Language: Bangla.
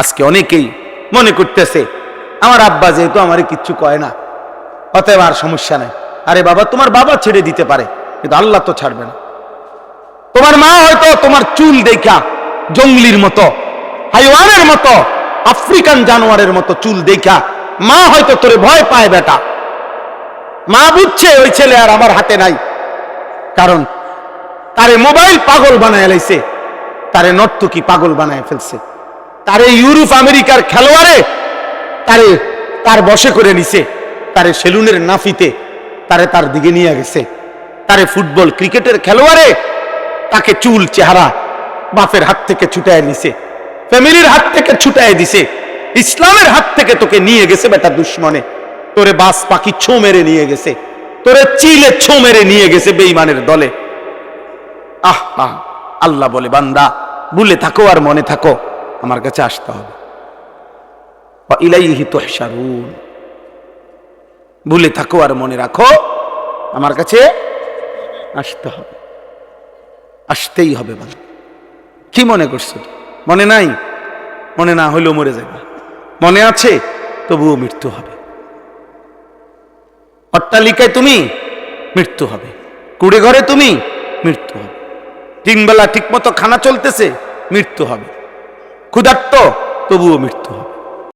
আজকে অনেকেই মনে করতেছে আমার আব্বা যেহেতু আমারে কিচ্ছু কয় না, অতএব আর সমস্যা নাই। আরে বাবা, তোমার বাবা ছেড়ে দিতে পারে, কিন্তু আল্লাহ তো ছাড়বে না। তোমার মা হয়তো তোমার চুল দেখা জঙ্গলির মতো, হাইওয়ানের মতো, আফ্রিকান জানোয়ারের মতো চুল দেখা মা হয়তো তোরে ভয় পায়। বেটা, মা বুঝছে ওই ছেলে আর আমার হাতে নাই, কারণ তারে মোবাইল পাগল বানায় লাইছে, তারে নর্তকী পাগল বানায় ফেলছে, তারে ইউরোপ আমেরিকার খেলোয়াড়ে তার বশে করে নিছে, তারে সেলুনের নাফিতে তারে তার দিকে নিয়ে গেছে, তারে ফুটবল ক্রিকেটের খেলোয়াড়ে তাকে চুল চেহারা বাপের হাত থেকে ছুটায় নিছে, ফ্যামিলির হাত থেকে ছুটায় দিছে, ইসলামের হাত থেকে তোকে নিয়ে গেছে বেটা দুশ্মনে। তোরে বাস পাখি ছো মেরে নিয়ে গেছে, তোরে চিলে ছো মেরে নিয়ে গেছে বেঈমানের দলে। আল্লাহ বলে, বান্দা ভুলে থাকো আর মনে থাকো, আমার কাছে আসতে হবে। ইলাইহি তুহশারুন, ভুলে থাকো আর মনে রাখো, আমার কাছে আসতে হবে, আসতেই হবে। বান্দা, কি মনে করছো? মনে নাই? মনে না হইলেও মরে যাবে। মনে আছে? তবুও মৃত্যু হবে। অট্টালিকায় তুমি, মৃত্যু হবে। কুড়ে ঘরে তুমি, মৃত্যু হবে। তিন বেলা ঠিক মতো খানা চলতেছে, মৃত্যু হবে। ক্ষুধার্ত, তবুও মৃত্যু হবে।